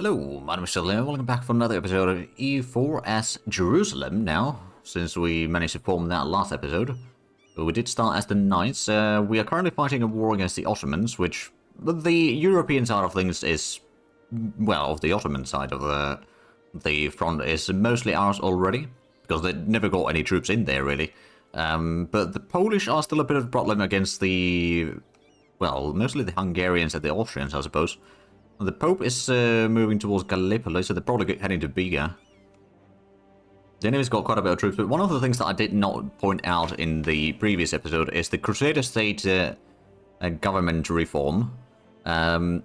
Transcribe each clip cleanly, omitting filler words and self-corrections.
Hello, my name is Sylvain, and welcome back for another episode of EU4 as Jerusalem now, since we managed to form that last episode. But we did start as the Knights. We are currently fighting a war against the Ottomans, which the European side of things is, well, the Ottoman side of the front is mostly ours already, because they never got any troops in there, really. But the Polish are still a bit of a problem against the, well, mostly the Hungarians and the Austrians, I suppose. The Pope is moving towards Gallipoli, so they're probably heading to Biga. The enemy's got quite a bit of troops, but one of the things that I did not point out in the previous episode is the Crusader state government reform. Rulers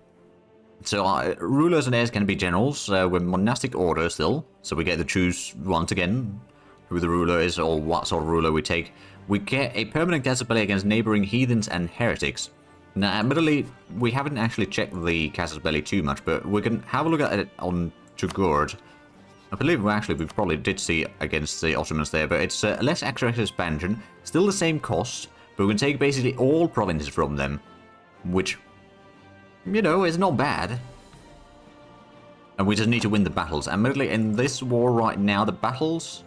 and heirs can be generals with monastic order still, so we get to choose once again who the ruler is or what sort of ruler we take. We get a permanent casus against neighboring heathens and heretics. Now, admittedly, we haven't actually checked the casus belli too much, but we can have a look at it on Tugurd. I believe we probably did see against the Ottomans there, but it's less accurate expansion, still the same cost, but we can take basically all provinces from them, which, you know, is not bad. And we just need to win the battles. Admittedly, in this war right now, the battles,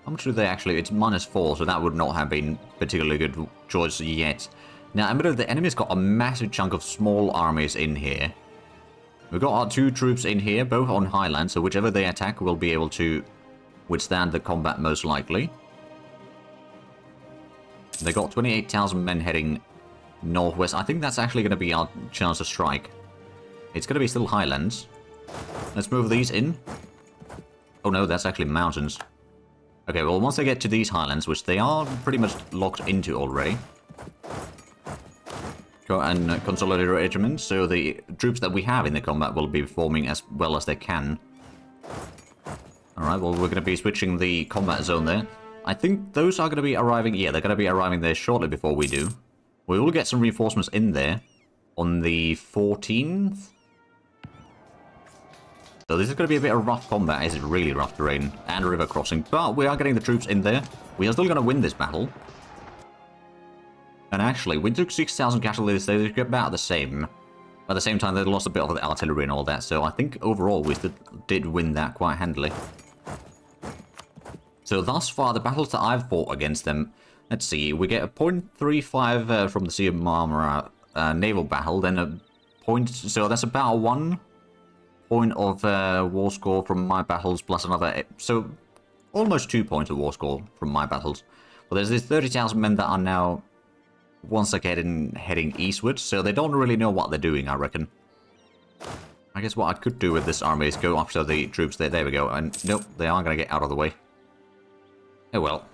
how much do they actually, it's -4, so that would not have been particularly good choice yet. Now, admittedly, the enemy's got a massive chunk of small armies in here. We've got our 2 troops in here, both on highland, so whichever they attack will be able to withstand the combat most likely. They got 28,000 men heading northwest. I think that's actually going to be our chance to strike. It's going to be still highlands. Let's move these in. Oh no, that's actually mountains. Okay, well, once they get to these highlands, which they are pretty much locked into already, and consolidate regiments, so the troops that we have in the combat will be performing as well as they can. Alright, well, we're going to be switching the combat zone there. I think those are going to be arriving, yeah, they're going to be arriving there shortly before we do. We will get some reinforcements in there on the 14th. So this is going to be a bit of rough combat, it's really rough terrain, and river crossing, but we are getting the troops in there. We are still going to win this battle. And actually, we took 6,000 casualties, they took about the same. At the same time, they lost a bit of the artillery and all that, so I think overall we did win that quite handily. So thus far, the battles that I've fought against them, let's see, we get a 0.35 from the Sea of Marmara naval battle, then a point, so that's about 1 point of war score from my battles, plus another, so almost 2 points of war score from my battles. Well, there's these 30,000 men that are now once again heading eastward, so they don't really know what they're doing, I reckon. I guess what I could do with this army is go after the troops there. There we go. And nope, they aren't going to get out of the way. Oh well.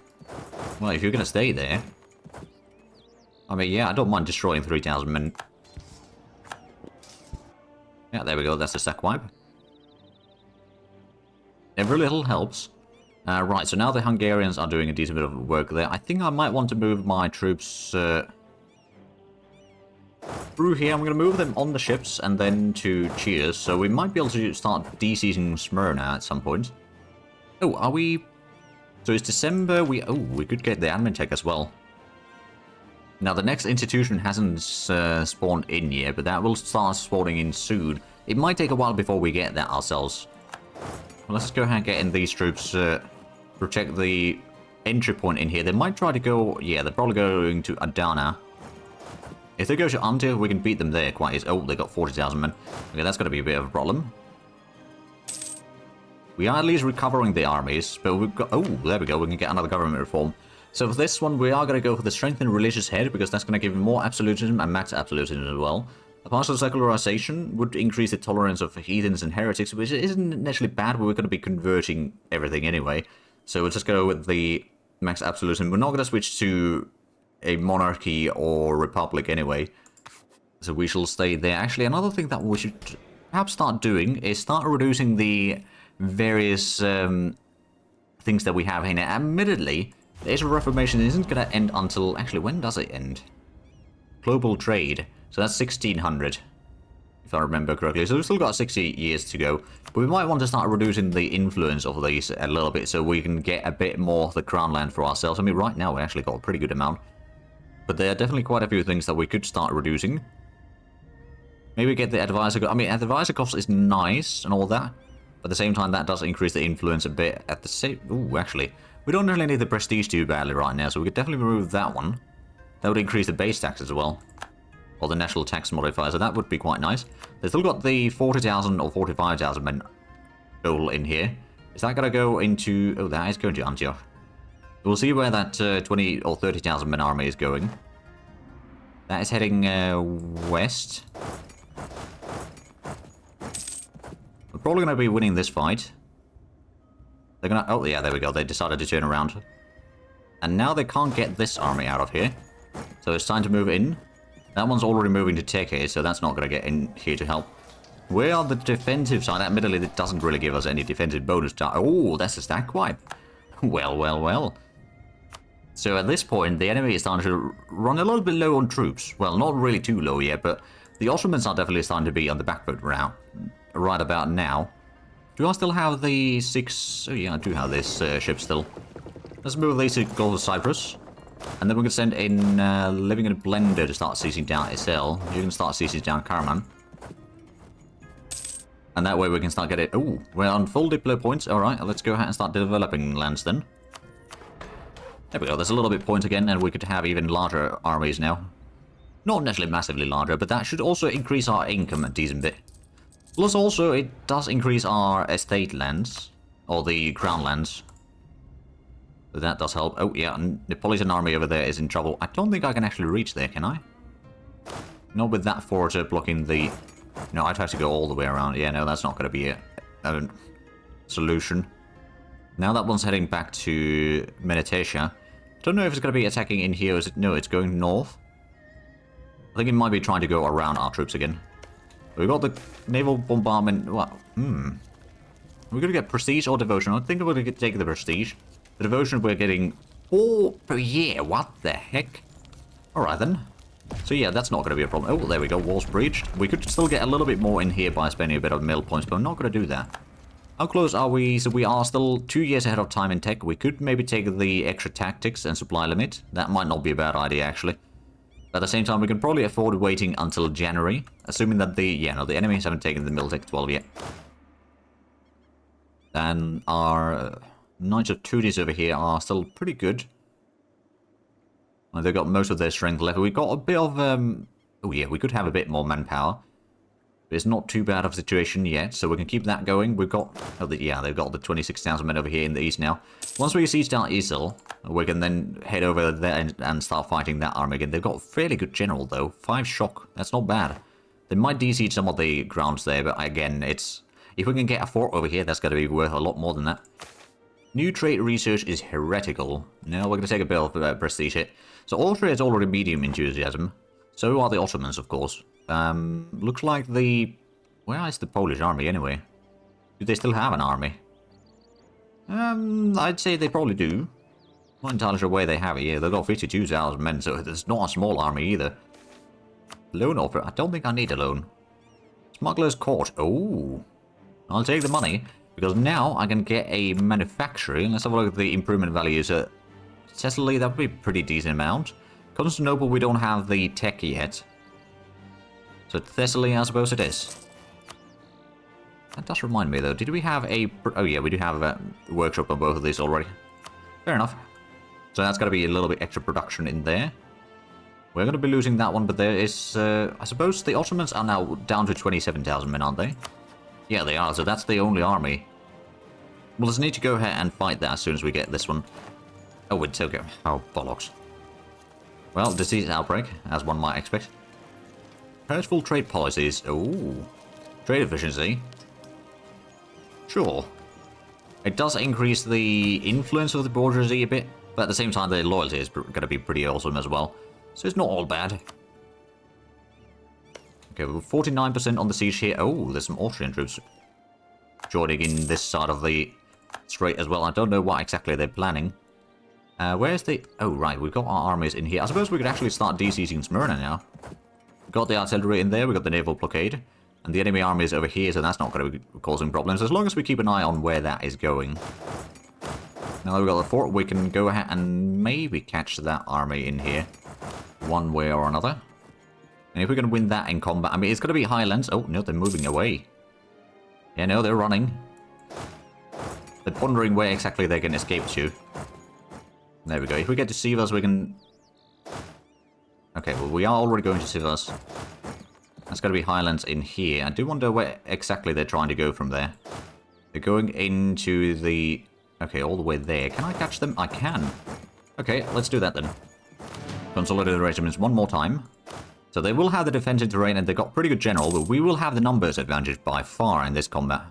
Well, if you're going to stay there, I mean, yeah, I don't mind destroying 3,000 men. Yeah, there we go. That's the sack wipe. Every little helps. Right, so now the Hungarians are doing a decent bit of work there. I think I might want to move my troops through here. I'm going to move them on the ships and then to Cheers. So we might be able to start de-sieging Smyrna at some point. Oh, are we... So it's December. We could get the admin tech as well. Now, the next institution hasn't spawned in yet, but that will start spawning in soon. It might take a while before we get that ourselves. Well, let's go ahead and get in these troops, protect the entry point in here. They might try to go, yeah, they're probably going to Adana. If they go to Antioch, we can beat them there quite easily. Oh, they got 40,000 men. Okay, that's going to be a bit of a problem. We are at least recovering the armies, but we've got, oh, there we go, we can get another government reform. So for this one, we are going to go for the strengthened religious head, because that's going to give more absolutism and max absolutism as well. A partial secularization would increase the tolerance of heathens and heretics, which isn't necessarily bad, but we're going to be converting everything anyway. So we'll just go with the max absolutism. We're not going to switch to a monarchy or republic anyway. So we shall stay there. Actually, another thing that we should perhaps start doing is start reducing the various things that we have here. Now, admittedly, the Age of Reformation isn't going to end until... Actually, when does it end? Global trade. So that's 1600, if I remember correctly. So we've still got 60 years to go. But we might want to start reducing the influence of these a little bit so we can get a bit more of the crown land for ourselves. I mean, right now we actually got a pretty good amount. But there are definitely quite a few things that we could start reducing. Maybe get the advisor... I mean, advisor cost is nice and all that. But at the same time, that does increase the influence a bit at the same... Ooh, actually. We don't really need the prestige too badly right now, so we could definitely remove that one. That would increase the base tax as well. Or the national tax modifier, so that would be quite nice. They've still got the 40,000 or 45,000 men goal in here. Is that going to go into... Oh, that is going to Antioch. We'll see where that 20 or 30,000 men army is going. That is heading west. We're probably going to be winning this fight. They're going to... Oh, yeah, there we go. They decided to turn around. And now they can't get this army out of here. So it's time to move in. That one's already moving to take here, so that's not going to get in here to help. We're on the defensive side. Admittedly, that doesn't really give us any defensive bonus. Oh, that's a stack wipe. Well, well, well. So at this point, the enemy is starting to run a little bit low on troops. Well, not really too low yet, but the Ottomans are definitely starting to be on the back foot right about now. Do I still have the 6... Oh yeah, I do have this ship still. Let's move these to Gulf of Cyprus. And then we can send in Living in a Blender to start seizing down SL. You can start seizing down Karaman. And that way we can start getting... Oh, we're on full Diplo points. Alright, let's go ahead and start developing lands then. There we go, there's a little bit point again, and we could have even larger armies now. Not necessarily massively larger, but that should also increase our income a decent bit. Plus also, it does increase our estate lands, or the crown lands. So that does help. Oh yeah, and the Napolitan army over there is in trouble. I don't think I can actually reach there, can I? Not with that fort blocking the... No, I'd have to go all the way around. Yeah, no, that's not going to be a solution. Now that one's heading back to Meditatia. Don't know if it's going to be attacking in here. Is it? No, it's going north. I think it might be trying to go around our troops again. We got the naval bombardment. What? We're going to get prestige or devotion. I think we're going to take the prestige. The devotion we're getting 4 per year. What the heck? Alright then. So yeah, that's not going to be a problem. Oh, there we go. Walls breached. We could still get a little bit more in here by spending a bit of mill points, but I'm not going to do that. How close are we? So we are still 2 years ahead of time in tech. We could maybe take the extra tactics and supply limit. That might not be a bad idea, actually. But at the same time, we can probably afford waiting until January, assuming that the enemies haven't taken the Miltech 12 yet. And our Knights of Tudis over here are still pretty good. Well, they've got most of their strength left. We've got a bit of... Oh yeah, we could have a bit more manpower. It's not too bad of a situation yet, so we can keep that going. We've got... Oh, yeah, they've got the 26,000 men over here in the east now. Once we siege down Isil, we can then head over there and start fighting that army again. They've got a fairly good general, though. 5 shock. That's not bad. They might de-siege some of the grounds there, but again, it's... If we can get a fort over here, that's going to be worth a lot more than that. New trait research is heretical. Now we're going to take a bit of prestige hit. So Austria is already medium enthusiasm. So are the Ottomans, of course. Looks like the... Where is the Polish army, anyway? Do they still have an army? I'd say they probably do. Not entirely sure where they have it. Yeah, they've got 52,000 men, so it's not a small army either. Loan offer? I don't think I need a loan. Smuggler's Court. Oh. I'll take the money, because now I can get a manufacturing. Let's have a look at the improvement values. Thessaly, that would be a pretty decent amount. Constantinople, we don't have the tech yet. So Thessaly, I suppose it is. That does remind me, though. Did we have a... Oh, yeah, we do have a workshop on both of these already. Fair enough. So that's got to be a little bit extra production in there. We're going to be losing that one, but there is... I suppose the Ottomans are now down to 27,000 men, aren't they? Yeah, they are, so that's the only army. We'll just need to go ahead and fight that as soon as we get this one. Oh, it's okay. Oh, bollocks. Well, disease outbreak, as one might expect. Hurtful trade policies. Ooh. Trade efficiency. Sure. It does increase the influence of the bourgeoisie a bit, but at the same time, the loyalty is going to be pretty awesome as well. So it's not all bad. Okay, we're 49% on the siege here. Oh, there's some Austrian troops joining in this side of the strait as well. I don't know what exactly they're planning. Where's the... Oh, right, we've got our armies in here. I suppose we could actually start de-sieging Smyrna now. We've got the artillery in there, we've got the naval blockade. And the enemy army is over here, so that's not going to be causing problems, as long as we keep an eye on where that is going. Now that we've got the fort, we can go ahead and maybe catch that army in here, one way or another. And if we're going to win that in combat, I mean, it's going to be Highlands. Oh, no, they're moving away. Yeah, no, they're running. They're pondering where exactly they can escape to. There we go. If we get to Sivas, we can... Okay, well, we are already going to Sivas. That's going to be Highlands in here. I do wonder where exactly they're trying to go from there. They're going into the... Okay, all the way there. Can I catch them? I can. Okay, let's do that then. Consolidate the regiments one more time. So they will have the defensive terrain and they've got pretty good general, but we will have the numbers advantage by far in this combat.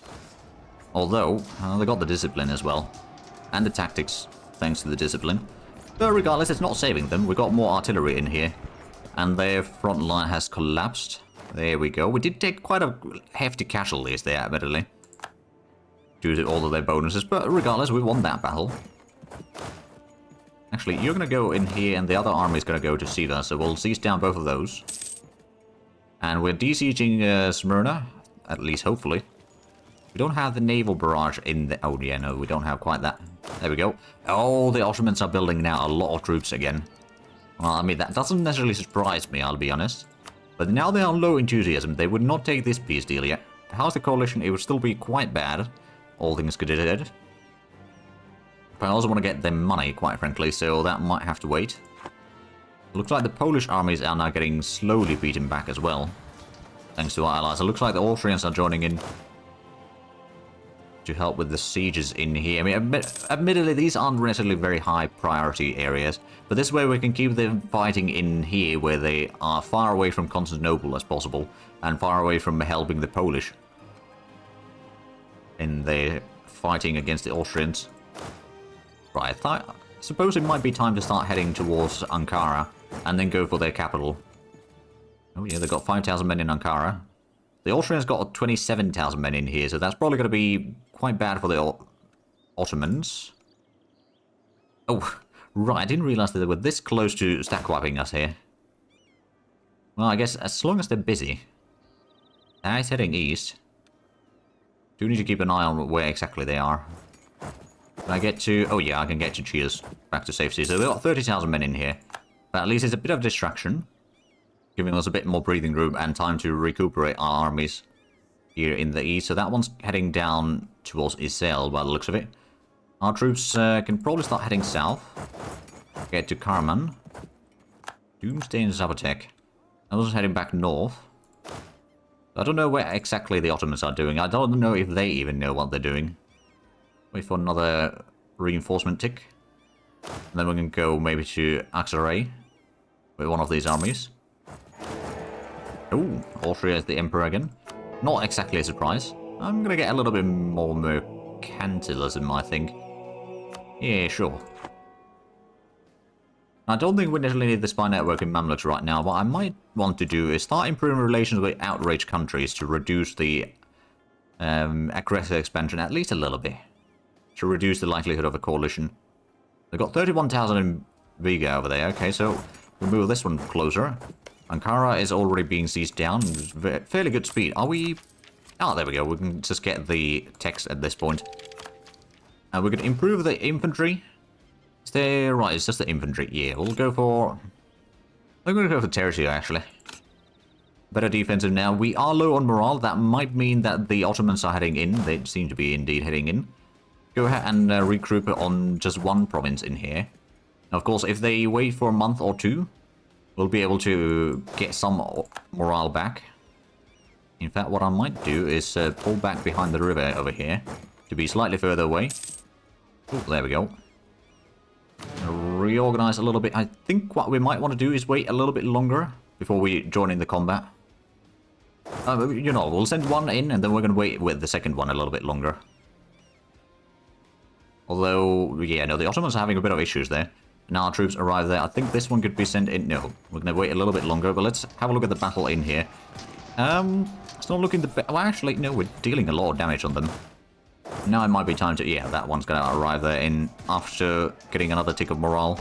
Although, they got the discipline as well. And the tactics, thanks to the discipline. But regardless, it's not saving them. We've got more artillery in here. And their front line has collapsed. There we go. We did take quite a hefty casualties there, admittedly. Due to all of their bonuses, but regardless, we won that battle. Actually, you're going to go in here, and the other army is going to go to Siva, so we'll seize down both of those. And we're besieging Smyrna, at least hopefully. We don't have the naval barrage in the... Oh, yeah, no, we don't have quite that. There we go. Oh, the Ottomans are building now a lot of troops again. Well, I mean, that doesn't necessarily surprise me, I'll be honest. But now they are low enthusiasm. They would not take this peace deal yet. How's the coalition? It would still be quite bad. All things considered. But I also want to get them money, quite frankly, so that might have to wait. It looks like the Polish armies are now getting slowly beaten back as well. Thanks to our allies. It looks like the Austrians are joining in to help with the sieges in here. I mean, admittedly, these aren't necessarily very high priority areas, but this way we can keep them fighting in here where they are far away from Constantinople as possible, and far away from helping the Polish in their fighting against the Austrians. Right, I suppose it might be time to start heading towards Ankara, and then go for their capital. Oh yeah, they've got 5,000 men in Ankara. The Austrians got 27,000 men in here, so that's probably going to be quite bad for the Ottomans. Oh, right, I didn't realize that they were this close to stack wiping us here. Well, I guess as long as they're busy. It's heading east. Do need to keep an eye on where exactly they are. Can I get to... Oh yeah, I can get to Cheers. Back to safety. So we've got 30,000 men in here. But at least it's a bit of distraction. Giving us a bit more breathing room and time to recuperate our armies here in the east. So that one's heading down towards Isel by the looks of it. Our troops can probably start heading south. Get to Karman. Doomsday and Zapotek. I was heading back north. I don't know where exactly the Ottomans are doing. I don't know if they even know what they're doing. Wait for another reinforcement tick. And then we can go maybe to Aksaray with one of these armies. Oh, Austria is the Emperor again. Not exactly a surprise. I'm going to get a little bit more mercantilism, I think. Yeah, sure. I don't think we necessarily need the spy network in Mamluks right now. What I might want to do is start improving relations with outraged countries to reduce the aggressive expansion at least a little bit. To reduce the likelihood of a coalition. They've got 31,000 in Riga over there. Okay, so we'll move this one closer. Ankara is already being seized down. Fairly good speed. Are we... Oh, there we go. We can just get the text at this point. And we can improve the infantry. Is there... Right, it's just the infantry. Yeah, we'll go for... I'm going to go for territory, actually. Better defensive now. We are low on morale. That might mean that the Ottomans are heading in. They seem to be indeed heading in. Go ahead and regroup on just one province in here. Of course, if they wait for a month or two, we'll be able to get some morale back. In fact, what I might do is pull back behind the river over here to be slightly further away. Oh, there we go. Reorganize a little bit. I think what we might want to do is wait a little bit longer before we join in the combat. You know, we'll send one in and then we're going to wait with the second one a little bit longer. Although, yeah, no, the Ottomans are having a bit of issues there. Now our troops arrive there. I think this one could be sent in. No, we're going to wait a little bit longer, but let's have a look at the battle in here. It's not looking the best. Well, actually, no, we're dealing a lot of damage on them. Now it might be time to... Yeah, that one's going to arrive there in after getting another tick of morale.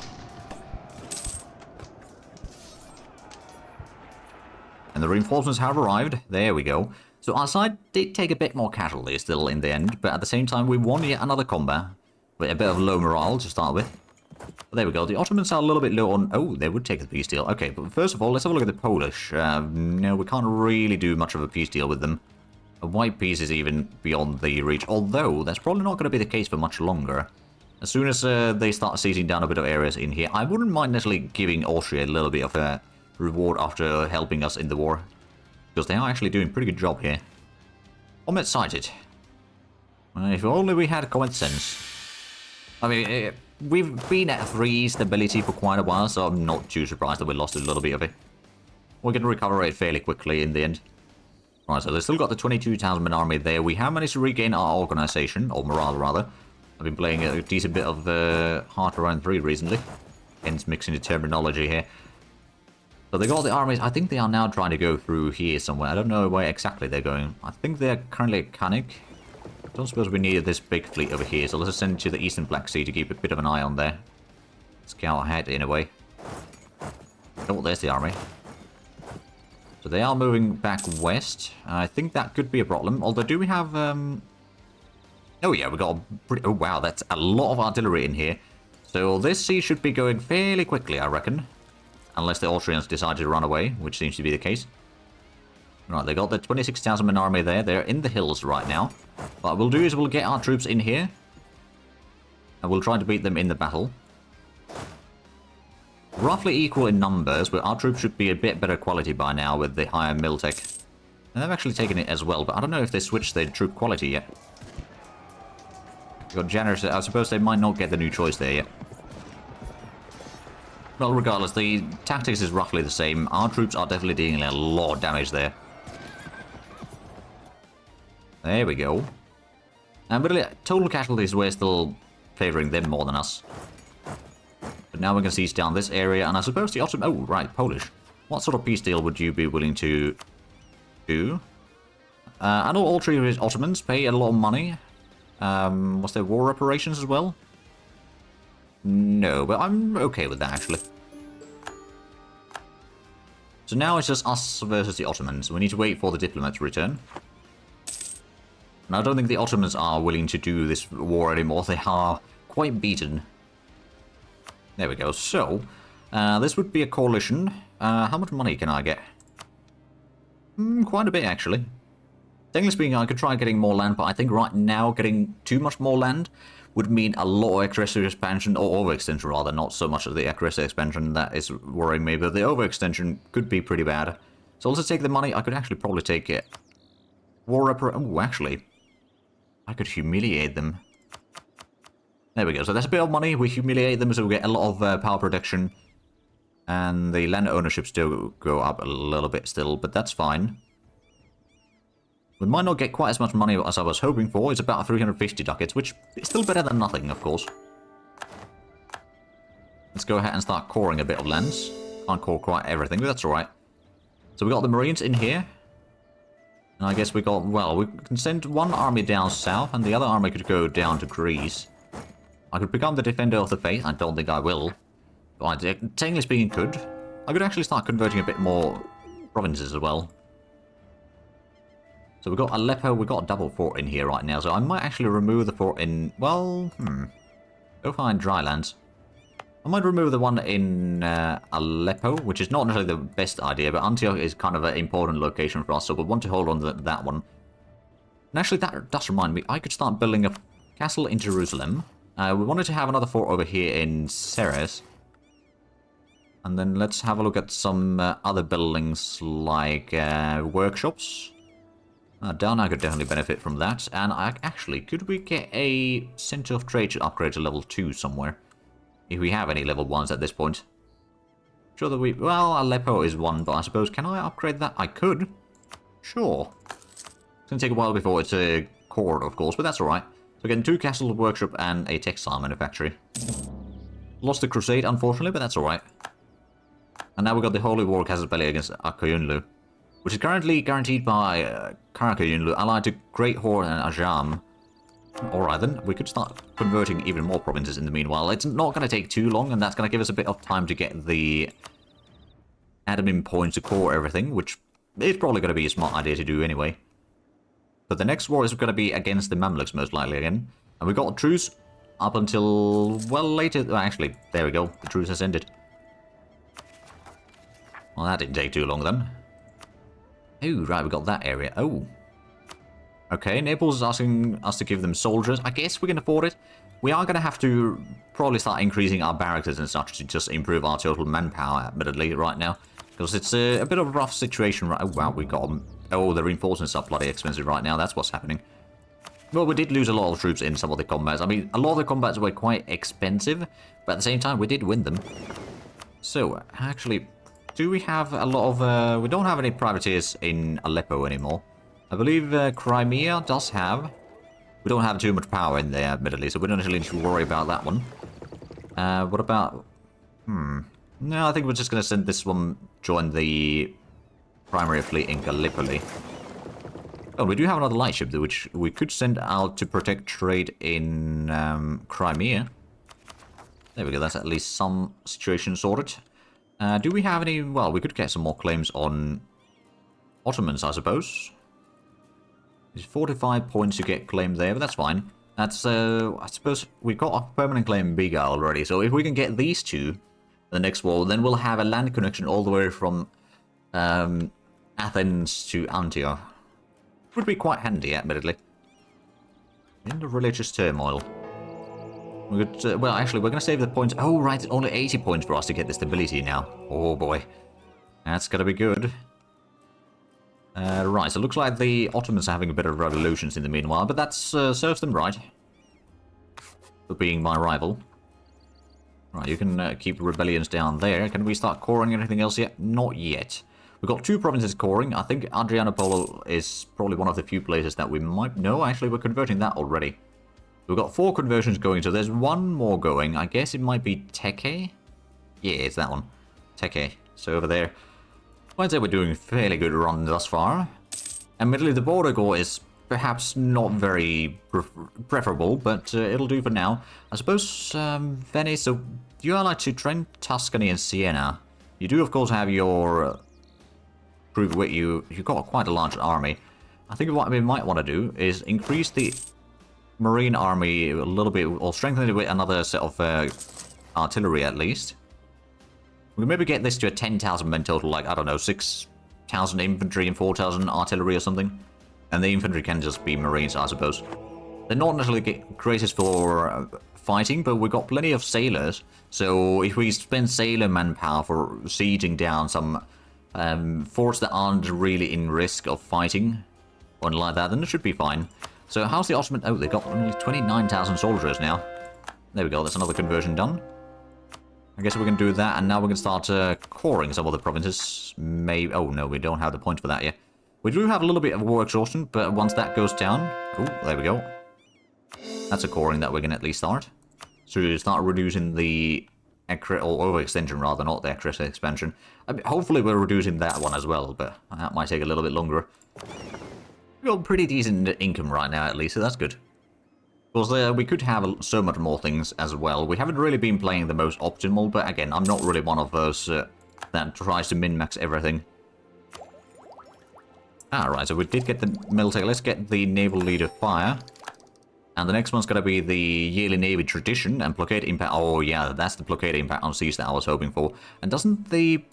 And the reinforcements have arrived. There we go. So our side did take a bit more casualties still in the end, but at the same time we won yet another combat with a bit of low morale to start with. There we go. The Ottomans are a little bit low on... Oh, they would take the peace deal. Okay, but first of all, let's have a look at the Polish. No, we can't really do much of a peace deal with them. A white peace is even beyond the reach, although that's probably not going to be the case for much longer. As soon as they start seizing down a bit of areas in here, I wouldn't mind necessarily giving Austria a little bit of a reward after helping us in the war. Because they are actually doing a pretty good job here. Comet sighted. If only we had common sense. I mean... We've been at 3 stability for quite a while, so I'm not too surprised that we lost a little bit of it. We can recover it fairly quickly in the end. Right, so they've still got the 22,000 man army there. We have managed to regain our organization, or morale rather. I've been playing a decent bit of Heart Around 3 recently. Hence mixing the terminology here. So they got the armies. I think they are now trying to go through here somewhere. I don't know where exactly they're going. I think they're currently at Kanik. I don't suppose we need this big fleet over here, so let's just send it to the Eastern Black Sea to keep a bit of an eye on there. Scout ahead in a way. Oh, there's the army. So they are moving back west. I think that could be a problem. Although, do we have... Oh yeah, we got a... Oh wow, that's a lot of artillery in here. So this siege should be going fairly quickly, I reckon. Unless the Austrians decide to run away, which seems to be the case. Right, they got the 26,000 man army there. They're in the hills right now. What we'll do is we'll get our troops in here. And we'll try to beat them in the battle. Roughly equal in numbers, but our troops should be a bit better quality by now with the higher mil tech. And they've actually taken it as well, but I don't know if they switched their troop quality yet. Got generous. I suppose they might not get the new choice there yet. Well, regardless, the tactics is roughly the same. Our troops are definitely dealing a lot of damage there. There we go. And really, total casualties, we're still favouring them more than us. But now we're going to siege down this area, and I suppose the Ottoman... Oh, right, Polish. What sort of peace deal would you be willing to do? I know all 3 Ottomans pay a lot of money. Was there war reparations as well? No, but I'm okay with that, actually. So now it's just us versus the Ottomans. We need to wait for the diplomats to return. And I don't think the Ottomans are willing to do this war anymore. They are quite beaten. There we go. So, this would be a coalition. How much money can I get? Quite a bit, actually. Technically speaking, I could try getting more land, but I think right now getting too much more land would mean a lot of aggressive expansion, or overextension rather, not so much of the aggressive expansion that is worrying me, but the overextension could be pretty bad. So let's take the money. I could actually probably take it. Oh, actually, I could humiliate them. There we go. So that's a bit of money. We humiliate them, so we get a lot of power production. And the land ownership still go up a little bit still, but that's fine. We might not get quite as much money as I was hoping for. It's about 350 ducats, which is still better than nothing, of course. Let's go ahead and start coring a bit of lands. Can't core quite everything, but that's alright. So we got the Marines in here. And I guess we got, well, we can send one army down south, and the other army could go down to Greece. I could become the Defender of the Faith. I don't think I will. But technically speaking, could. I could actually start converting a bit more provinces as well. So we've got Aleppo, we've got a double fort in here right now, so I might actually remove the fort in, well, go find dry lands. I might remove the one in Aleppo, which is not necessarily the best idea, but Antioch is kind of an important location for us, so we'll want to hold on to that one. And actually, that does remind me, I could start building a castle in Jerusalem. We wanted to have another fort over here in Ceres. And then let's have a look at some other buildings, like workshops. Down I could definitely benefit from that. And actually, could we get a Center of Trade to upgrade to level 2 somewhere? If we have any level 1s at this point. Sure that we... Well, Aleppo is 1, but I suppose... Can I upgrade that? I could. Sure. It's going to take a while before it's a core, of course, but that's alright. So getting 2 castle, workshop, and a textile manufactory. Lost the Crusade, unfortunately, but that's alright. And now we've got the Holy War Casus Belli against Akayunlu, which is currently guaranteed by Karakayunlu, allied to Great Horde and Ajam. Alright then, we could start converting even more provinces in the meanwhile. It's not going to take too long, and that's going to give us a bit of time to get the admin points to core everything, which is probably going to be a smart idea to do anyway. But the next war is going to be against the Mamluks, most likely again. And we've got a truce up until, well, later. Well, actually, there we go. The truce has ended. Well, that didn't take too long then. Oh, right, we got that area. Oh. Okay, Naples is asking us to give them soldiers. I guess we can afford it. We are going to have to probably start increasing our barracks and such to just improve our total manpower, admittedly, right now. Because it's a bit of a rough situation. Right? Oh, wow, we got them. Oh, the reinforcements are bloody expensive right now. That's what's happening. Well, we did lose a lot of troops in some of the combats. I mean, a lot of the combats were quite expensive, but at the same time, we did win them. So, actually, do we have a lot of... we don't have any privateers in Aleppo anymore. I believe Crimea does have... We don't have too much power in there, admittedly, so we don't actually need to worry about that one. What about... No, I think we're just going to send this one join the primary fleet in Gallipoli. Oh, we do have another lightship, which we could send out to protect trade in Crimea. There we go, that's at least some situation sorted. Do we have any... Well, we could get some more claims on Ottomans, I suppose. There's 45 points to get claimed there, but that's fine. That's, I suppose we've got a permanent claim in Biga already, so if we can get these two, the next war, then we'll have a land connection all the way from Athens to Antioch. Would be quite handy, admittedly. In the religious turmoil. We could, well, actually, we're going to save the points. Oh, right, it's only 80 points for us to get the stability now. Oh, boy. That's going to be good. Right, so it looks like the Ottomans are having a bit of revolutions in the meanwhile, but that serves them right. For being my rival. Right, you can keep rebellions down there. Can we start coring anything else yet? Not yet. We've got 2 provinces coring. I think Adrianople is probably one of the few places that we might... No, actually, we're converting that already. We've got 4 conversions going, so there's 1 more going. I guess it might be Teke? Yeah, it's that one. Teke. So over there. I'd say we're doing a fairly good run thus far. Admittedly, the border gore is perhaps not very preferable, but it'll do for now. I suppose Venice, so you are like to Trent, Tuscany, and Siena. You do, of course, have your crew with you. You've got quite a large army. I think what we might want to do is increase the Marine army a little bit, or strengthen it with another set of artillery at least. We can maybe get this to a 10,000 men total, like, I don't know, 6,000 infantry and 4,000 artillery or something. And the infantry can just be Marines, I suppose. They're not necessarily greatest for fighting, but we've got plenty of sailors. So if we spend sailor manpower for sieging down some forts that aren't really in risk of fighting, or like that, then it should be fine. So how's the Ottoman... Oh, they've got only 29,000 soldiers now. There we go, that's another conversion done. I guess we can do that, and now we can start coring some of the provinces. Maybe... Oh, no, we don't have the point for that yet. We do have a little bit of war exhaustion, but once that goes down... Oh, there we go. That's a coring that we can at least start. So we start reducing the... or overextension, rather, not the excess expansion. I mean, hopefully we're reducing that one as well, but that might take a little bit longer. We've got pretty decent income right now, at least, so that's good. Because we could have so much more things as well. We haven't really been playing the most optimal, but again, I'm not really one of those that tries to min-max everything. Alright, so we did get the military. Let's get the naval leader fire. And the next one's going to be the yearly navy tradition and blockade impact. Oh yeah, that's the blockade impact on seas that I was hoping for. And doesn't the...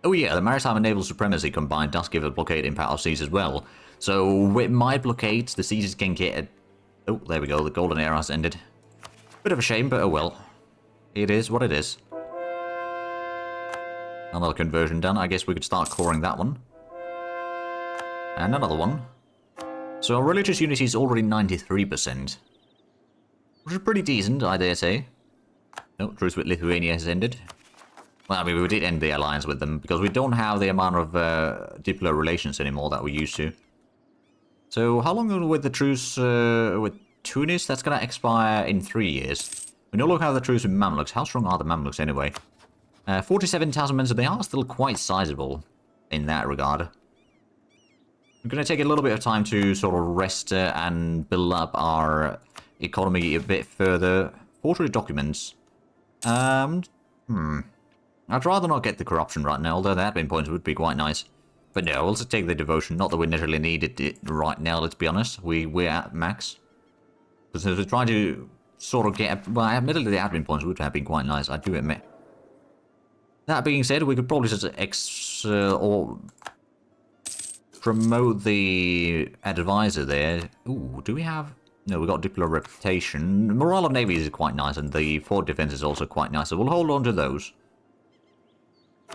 Oh yeah, the maritime and naval supremacy combined does give a blockade impact on seas as well. So with my blockades, the seas can get a... Oh, there we go, the golden era has ended. Bit of a shame, but oh well. It is what it is. Another conversion done. I guess we could start coring that one. And another one. So our religious unity is already 93%. Which is pretty decent, I dare say. No, truce with Lithuania has ended. Well, I mean, we did end the alliance with them, because we don't have the amount of diplomatic relations anymore that we used to. So, how long with the truce with Tunis? That's going to expire in 3 years. We no longer have the truce with Mamluks. How strong are the Mamluks anyway? 47,000 men, so they are still quite sizable in that regard. We're going to take a little bit of time to sort of rest and build up our economy a bit further. Forgery documents. I'd rather not get the corruption right now, although the admin points would be quite nice. But no, we'll just take the devotion. Not that we necessarily need it right now, let's be honest. We're at max. Because we're trying to sort of get... Well, admittedly, the admin points would have been quite nice, I do admit. That being said, we could probably just or promote the advisor there. Ooh, do we have... No, we got Diplo Reputation. Morale of Navies is quite nice, and the Fort Defense is also quite nice, so we'll hold on to those.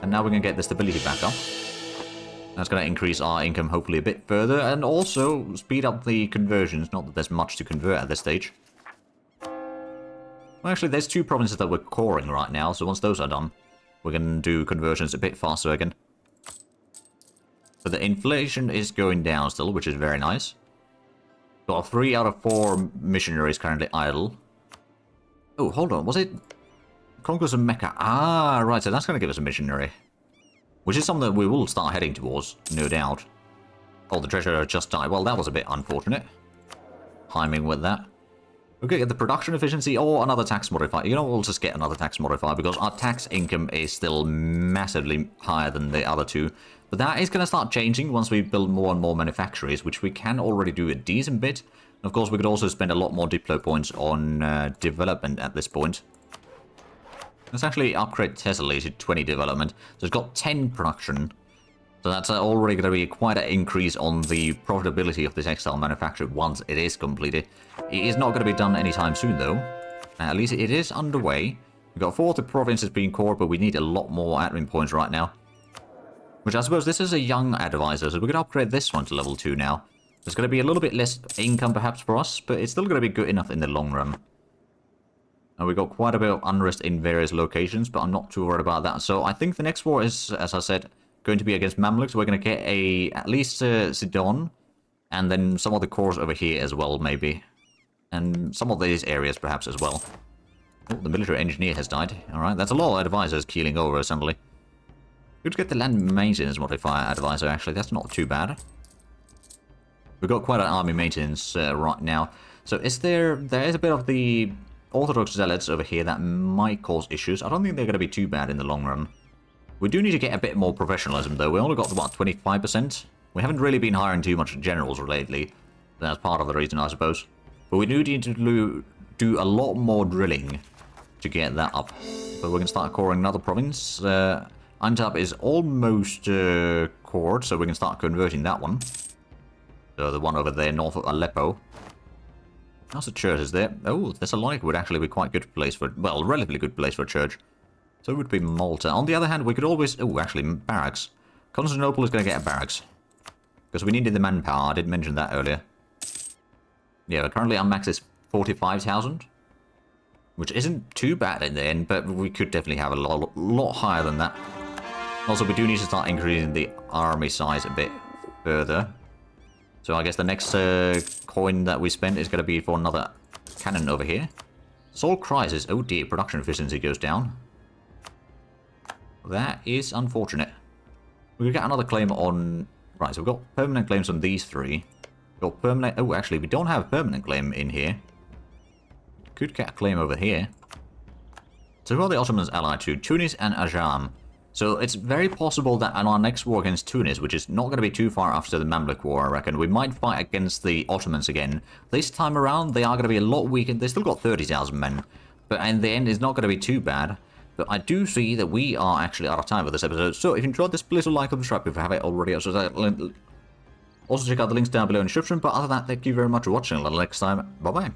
And now we can get the stability back up. That's going to increase our income hopefully a bit further, and also speed up the conversions. Not that there's much to convert at this stage. Well, actually, there's 2 provinces that we're coring right now, so once those are done, we're going to do conversions a bit faster again. So the inflation is going down still, which is very nice. Got 3 out of 4 missionaries currently idle. Oh, hold on. Was it Conquest of Mecca? Ah, right. So that's going to give us a missionary. Which is something that we will start heading towards, no doubt. Oh, the treasurer just died. Well, that was a bit unfortunate. Timing with that. We're going to get the production efficiency or another tax modifier. You know, we'll just get another tax modifier because our tax income is still massively higher than the other 2. But that is going to start changing once we build more and more manufactories, which we can already do a decent bit. And of course, we could also spend a lot more Diplo points on development at this point. Let's actually upgrade Thessaly to 20 development. So it's got 10 production. So that's already going to be quite an increase on the profitability of the textile manufacture once it is completed. It is not going to be done anytime soon, though. At least it is underway. We've got 4 of the provinces being core, but we need a lot more admin points right now. Which I suppose this is a young advisor, so we could upgrade this one to level 2 now. There's going to be a little bit less income perhaps for us, but it's still going to be good enough in the long run. And we've got quite a bit of unrest in various locations, but I'm not too worried about that. So I think the next war is, as I said, going to be against Mamluks. We're going to get at least Sidon, and then some of the cores over here as well, maybe. And some of these areas perhaps as well. Oh, the military engineer has died. Alright, that's a lot of advisors keeling over, essentially. Good to get the land maintenance modifier advisor, actually. That's not too bad. We've got quite an army maintenance right now. So there is a bit of the Orthodox zealots over here that might cause issues. I don't think they're going to be too bad in the long run. We do need to get a bit more professionalism, though. We only got, what, 25%? We haven't really been hiring too much generals lately. That's part of the reason, I suppose. But we do need to do a lot more drilling to get that up. But we can start coring another province. Antap is almost cored, so we can start converting that one. So the one over there north of Aleppo. How's the church is there? Oh, Thessalonica would actually be quite good place for, well, relatively good place for a church. So it would be Malta. On the other hand, we could always, oh, actually, barracks. Constantinople is going to get a barracks. Because we needed the manpower, I did mention that earlier. Yeah, currently our max is 45,000. Which isn't too bad in the end, but we could definitely have a lot higher than that. Also, we do need to start increasing the army size a bit further. So I guess the next coin that we spend is going to be for another cannon over here. Soul Crisis. Oh dear, production efficiency goes down. That is unfortunate. We've got another claim on... Right, so we've got permanent claims on these 3. We've got permanent... Oh, actually, we don't have a permanent claim in here. Could get a claim over here. So who are the Ottomans allied to? Tunis and Ajam. So it's very possible that in our next war against Tunis, which is not going to be too far after the Mamluk War, I reckon, we might fight against the Ottomans again. This time around, they are going to be a lot weaker. They still got 30,000 men. But in the end, it's not going to be too bad. But I do see that we are actually out of time for this episode. So if you enjoyed this, please like and subscribe if you haven't already. Also check out the links down below in the description. But other than that, thank you very much for watching. Until next time, bye-bye.